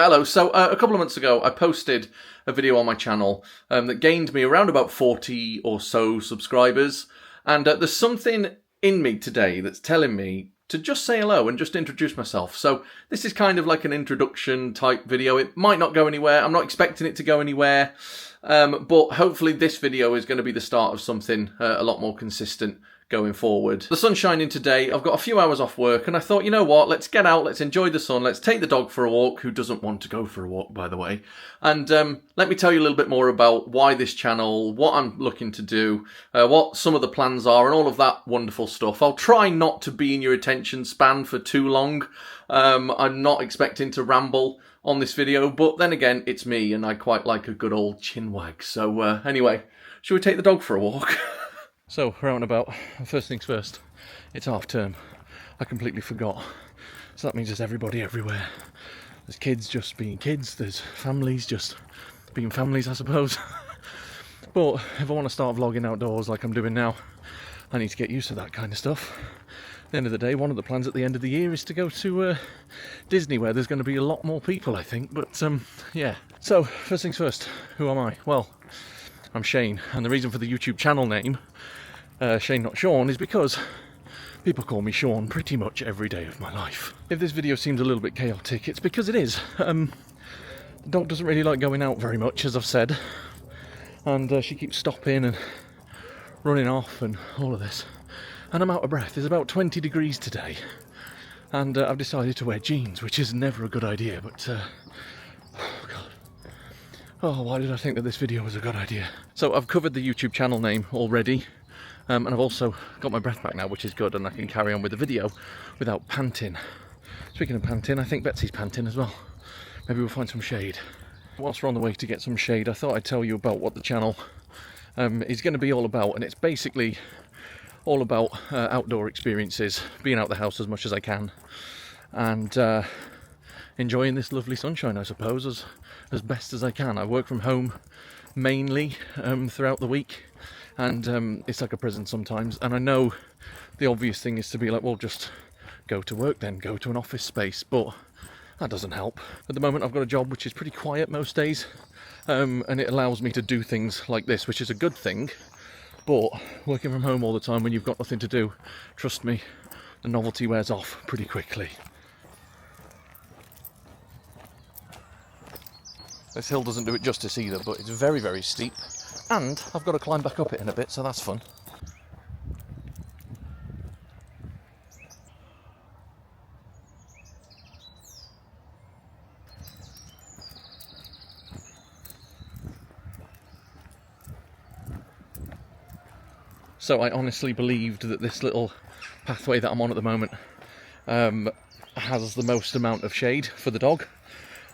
Hello, so a couple of months ago I posted a video on my channel that gained me around about 40 or so subscribers, and there's something in me today that's telling me to just say hello and just introduce myself. So this is kind of like an introduction type video. It might not go anywhere, I'm not expecting it to go anywhere, but hopefully this video is going to be the start of something a lot more consistent going forward. The sun's shining today, I've got a few hours off work, and I thought, you know what, let's get out, let's enjoy the sun, let's take the dog for a walk, who doesn't want to go for a walk, by the way, and let me tell you a little bit more about why this channel, what I'm looking to do, what some of the plans are, and all of that wonderful stuff. I'll try not to be in your attention span for too long. I'm not expecting to ramble on this video, but then again, it's me, and I quite like a good old chin wag. So anyway, shall we take the dog for a walk? So, we're out and about. First things first, it's half term. I completely forgot. So that means there's everybody everywhere. There's kids just being kids, there's families just being families, I suppose. But if I want to start vlogging outdoors like I'm doing now, I need to get used to that kind of stuff. At the end of the day, one of the plans at the end of the year is to go to Disney, where there's going to be a lot more people, I think. But yeah. So, first things first, who am I? Well, I'm Shane, and the reason for the YouTube channel name, Shane Not Shaun, is because people call me Shaun pretty much every day of my life. If this video seems a little bit chaotic, it's because it is. The dog doesn't really like going out very much, as I've said, and she keeps stopping and running off and all of this. And I'm out of breath. It's about 20 degrees today, and I've decided to wear jeans, which is never a good idea, but oh god. Oh, why did I think that this video was a good idea? So I've covered the YouTube channel name already. And I've also got my breath back now, which is good, and I can carry on with the video without panting. Speaking of panting, I think Betsy's panting as well. Maybe we'll find some shade. Whilst we're on the way to get some shade, I thought I'd tell you about what the channel is going to be all about, and it's basically all about outdoor experiences, being out the house as much as I can, and enjoying this lovely sunshine, I suppose, as best as I can. I work from home mainly throughout the week, and it's like a prison sometimes, and I know the obvious thing is to be like, well, just go to work then, go to an office space, but that doesn't help. At the moment I've got a job which is pretty quiet most days, and it allows me to do things like this, which is a good thing, but working from home all the time when you've got nothing to do, trust me, the novelty wears off pretty quickly. This hill doesn't do it justice either, but it's very, very steep. And I've got to climb back up it in a bit, so that's fun. So I honestly believed that this little pathway that I'm on at the moment has the most amount of shade for the dog.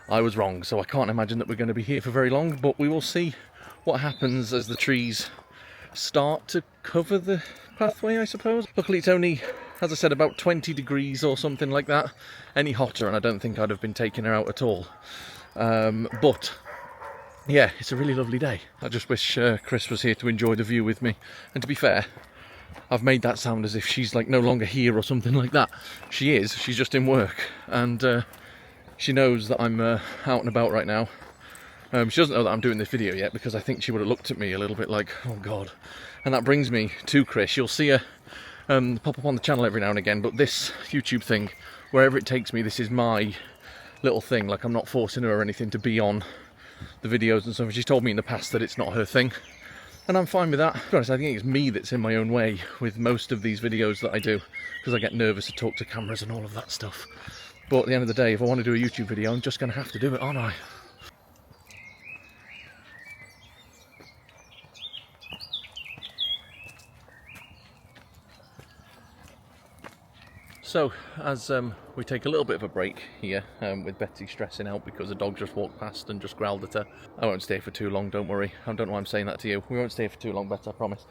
I was wrong, so I can't imagine that we're going to be here for very long, but we will see what happens as the trees start to cover the pathway, I suppose. Luckily it's only, as I said, about 20 degrees or something like that. Any hotter and I don't think I'd have been taking her out at all. But yeah, it's a really lovely day. I just wish Chris was here to enjoy the view with me. And to be fair, I've made that sound as if she's like no longer here or something like that. She is, she's just in work, and she knows that I'm out and about right now. She doesn't know that I'm doing this video yet, because I think she would have looked at me a little bit like, oh god. And that brings me to Chris. You'll see her pop up on the channel every now and again, but this YouTube thing, wherever it takes me, this is my little thing. Like, I'm not forcing her or anything to be on the videos and stuff. She's told me in the past that it's not her thing, and I'm fine with that. To be honest, I think it's me that's in my own way with most of these videos that I do, because I get nervous to talk to cameras and all of that stuff. But at the end of the day, if I want to do a YouTube video, I'm just going to have to do it, aren't I? So, as we take a little bit of a break here, with Betsy stressing out because the dog just walked past and just growled at her. I won't stay for too long, don't worry. I don't know why I'm saying that to you. We won't stay for too long, Betsy, I promise.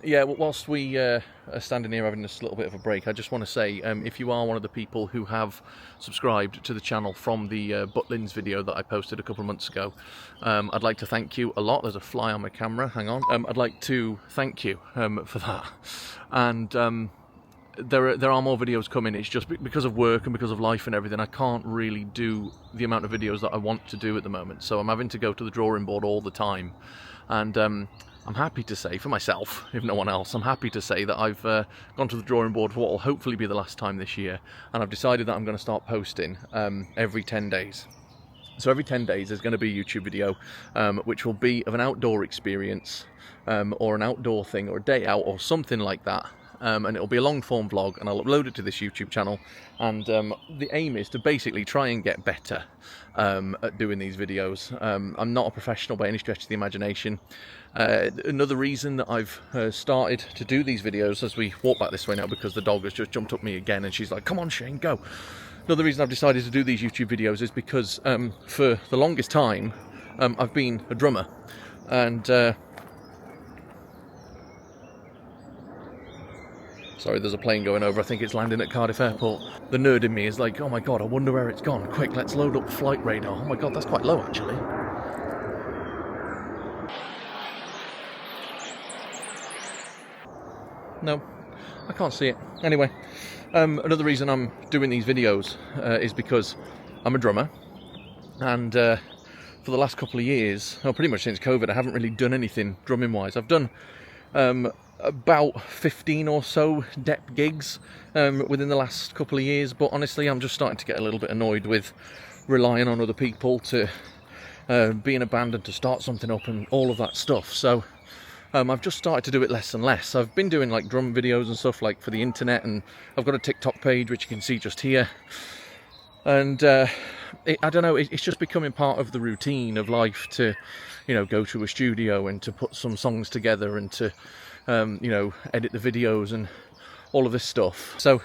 Yeah, whilst we are standing here having this little bit of a break, I just want to say, if you are one of the people who have subscribed to the channel from the Butlins video that I posted a couple of months ago, I'd like to thank you a lot. There's a fly on my camera, hang on. I'd like to thank you for that. And there are more videos coming. It's just because of work and because of life and everything, I can't really do the amount of videos that I want to do at the moment. So I'm having to go to the drawing board all the time. And I'm happy to say, for myself, if no one else, I'm happy to say that I've gone to the drawing board for what will hopefully be the last time this year. And I've decided that I'm going to start posting every 10 days. So every 10 days there's going to be a YouTube video which will be of an outdoor experience or an outdoor thing or a day out or something like that. And it'll be a long form vlog, and I'll upload it to this YouTube channel. And the aim is to basically try and get better at doing these videos. I'm not a professional by any stretch of the imagination. Another reason that I've started to do these videos, as we walk back this way now because the dog has just jumped up me again and she's like, come on Shane, go. Another reason I've decided to do these YouTube videos is because for the longest time I've been a drummer, and sorry, there's a plane going over. I think it's landing at Cardiff Airport. The nerd in me is like, oh my god, I wonder where it's gone. Quick, let's load up flight radar. Oh my god, that's quite low actually. No, I can't see it. Anyway, another reason I'm doing these videos is because I'm a drummer, and for the last couple of years, well, pretty much since COVID, I haven't really done anything drumming wise. I've done about 15 or so dep gigs within the last couple of years, but honestly I'm just starting to get a little bit annoyed with relying on other people to be in a band and to start something up and all of that stuff. So I've just started to do it less and less. I've been doing like drum videos and stuff like for the internet, and I've got a TikTok page which you can see just here. And I don't know, it's just becoming part of the routine of life to, you know, go to a studio and to put some songs together and to, you know, edit the videos and all of this stuff. So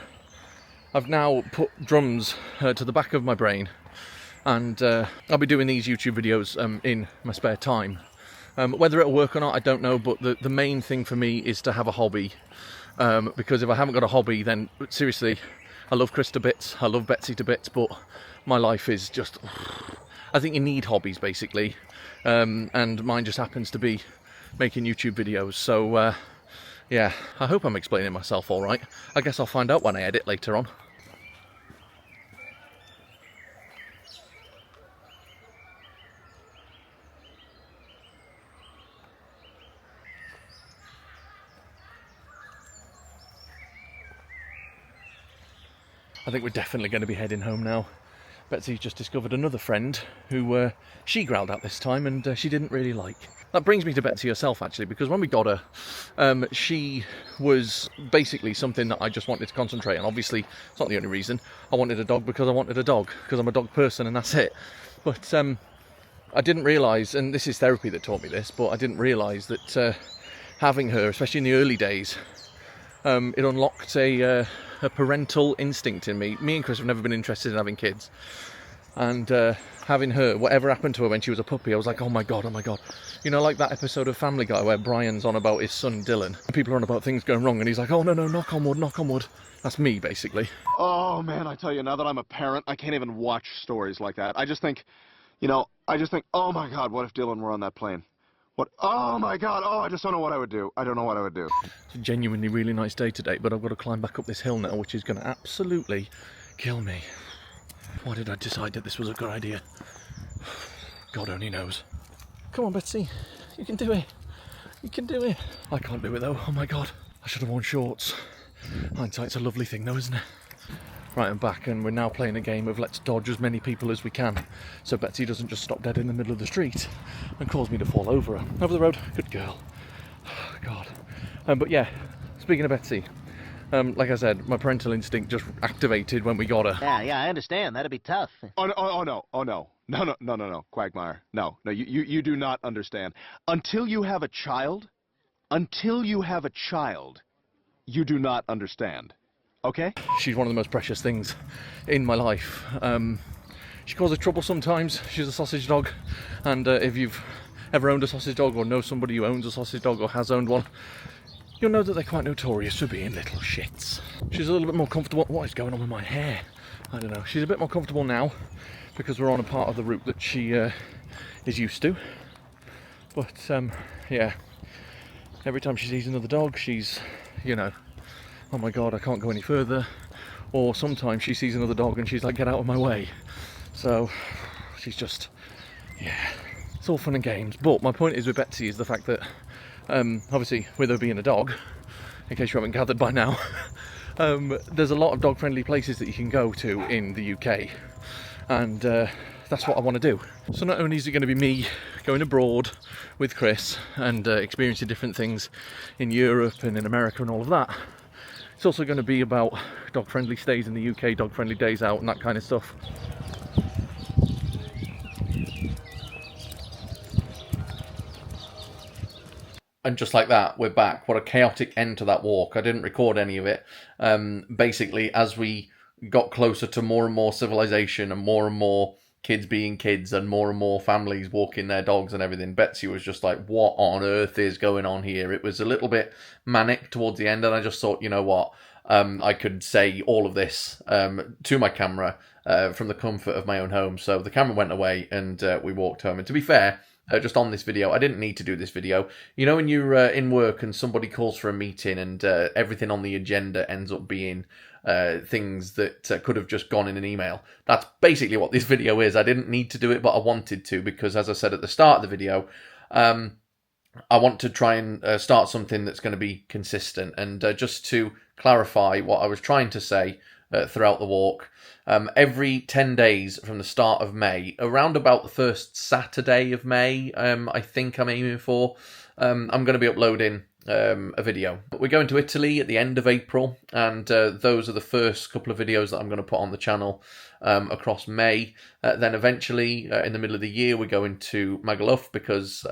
I've now put drums to the back of my brain, and I'll be doing these YouTube videos in my spare time. Whether it'll work or not, I don't know, but the main thing for me is to have a hobby, because if I haven't got a hobby, then seriously, I love Chris to bits, I love Betsy to bits, but my life is just, I think you need hobbies basically, and mine just happens to be making YouTube videos. So yeah, I hope I'm explaining myself all right. I guess I'll find out when I edit later on. I think we're definitely going to be heading home now. Betsy's just discovered another friend who she growled at this time, and she didn't really like. That brings me to Betsy herself actually, because when we got her, she was basically something that I just wanted to concentrate on. Obviously, it's not the only reason. I wanted a dog because I wanted a dog, because I'm a dog person and that's it. But I didn't realise, and this is therapy that taught me this, but I didn't realise that having her, especially in the early days, it unlocked a parental instinct in me. Me and Chris have never been interested in having kids, and having her, whatever happened to her when she was a puppy, I was like, oh my god, oh my god. You know, like that episode of Family Guy where Brian's on about his son Dylan, and people are on about things going wrong, and he's like, oh no, knock on wood, knock on wood. That's me, basically. Oh man, I tell you, now that I'm a parent, I can't even watch stories like that. I just think, you know, oh my god, what if Dylan were on that plane? What? Oh my god, oh, I just don't know what I would do. I don't know what I would do. It's a genuinely really nice day today, but I've got to climb back up this hill now, which is going to absolutely kill me. Why did I decide that this was a good idea? God only knows. Come on, Betsy, you can do it. You can do it. I can't do it though, oh my god. I should have worn shorts. Hindsight's a lovely thing though, isn't it? Right, I'm back, and we're now playing a game of let's dodge as many people as we can, so Betsy doesn't just stop dead in the middle of the street and cause me to fall over her. Over the road, good girl. God. But yeah, speaking of Betsy, like I said, my parental instinct just activated when we got her. Yeah, I understand. That'd be tough. No, Quagmire. No, you do not understand. Until you have a child, you do not understand. Okay? She's one of the most precious things in my life. She causes trouble sometimes. She's a sausage dog, and if you've ever owned a sausage dog or know somebody who owns a sausage dog or has owned one, you'll know that they're quite notorious for being little shits. She's a little bit more comfortable. What is going on with my hair? I don't know. She's a bit more comfortable now because we're on a part of the route that she is used to. But yeah, every time she sees another dog, she's, you know, oh my god, I can't go any further. Or sometimes she sees another dog and she's like, get out of my way. So she's just, yeah, it's all fun and games. But my point is with Betsy is the fact that obviously with her being a dog, in case you haven't gathered by now, there's a lot of dog friendly places that you can go to in the UK, and that's what I want to do. So not only is it going to be me going abroad with Chris and experiencing different things in Europe and in America and all of that, it's also going to be about dog friendly stays in the UK, dog friendly days out and that kind of stuff. And just like that, we're back. What a chaotic end to that walk. I didn't record any of it. Basically, as we got closer to more and more civilization and more kids being kids and more families walking their dogs and everything, Betsy was just like, what on earth is going on here? It was a little bit manic towards the end, and I just thought, you know what? I could say all of this to my camera from the comfort of my own home. So the camera went away and we walked home. And to be fair, just on this video, I didn't need to do this video. You know when you're in work and somebody calls for a meeting and everything on the agenda ends up being things that could have just gone in an email? That's basically what this video is. I didn't need to do it, but I wanted to, because as I said at the start of the video, I want to try and start something that's going to be consistent. And just to clarify what I was trying to say throughout the walk, every 10 days from the start of May, around about the first Saturday of May, I think I'm aiming for, I'm going to be uploading a video. We're going to Italy at the end of April, and those are the first couple of videos that I'm going to put on the channel across May. Then eventually, in the middle of the year, we're going to Magaluf because...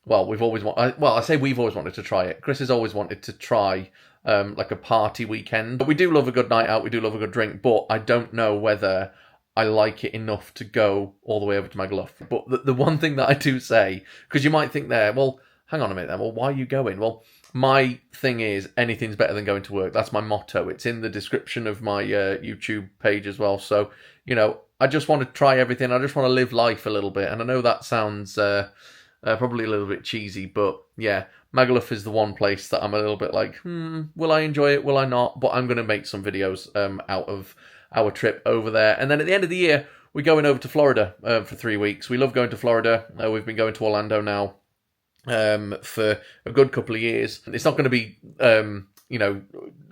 well, we've always I say we've always wanted to try it. Chris has always wanted to try like a party weekend. But we do love a good night out. We do love a good drink. But I don't know whether I like it enough to go all the way over to Magaluf. But the one thing that I do say, because you might think there, well, hang on a minute then. Well, why are you going? Well, my thing is anything's better than going to work. That's my motto. It's in the description of my YouTube page as well. So, you know, I just want to try everything. I just want to live life a little bit. And I know that sounds... probably a little bit cheesy, but yeah, Magaluf is the one place that I'm a little bit like, will I enjoy it, will I not? But I'm going to make some videos out of our trip over there. And then at the end of the year, we're going over to Florida for 3 weeks. We love going to Florida. We've been going to Orlando now for a good couple of years. It's not going to be, you know,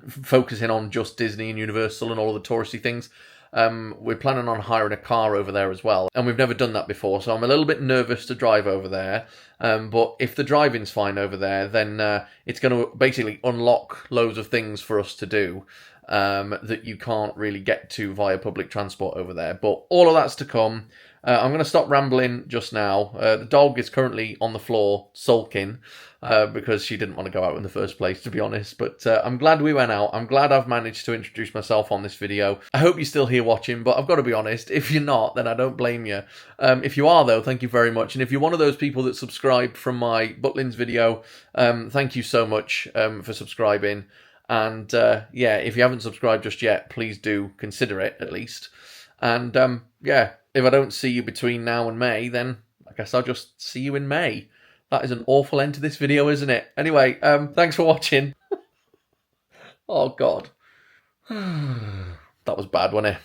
focusing on just Disney and Universal and all of the touristy things. We're planning on hiring a car over there as well, and we've never done that before, so I'm a little bit nervous to drive over there, but if the driving's fine over there, then it's going to basically unlock loads of things for us to do that you can't really get to via public transport over there, but all of that's to come. I'm going to stop rambling just now. The dog is currently on the floor sulking because she didn't want to go out in the first place, to be honest. But I'm glad we went out. I'm glad I've managed to introduce myself on this video. I hope you're still here watching, but I've got to be honest, if you're not, then I don't blame you. If you are, though, thank you very much. And if you're one of those people that subscribed from my Butlins video, thank you so much for subscribing. And yeah, if you haven't subscribed just yet, please do consider it at least. And yeah, if I don't see you between now and May, then I guess I'll just see you in May. That is an awful end to this video, isn't it? Anyway, thanks for watching. Oh, God. That was bad, wasn't it?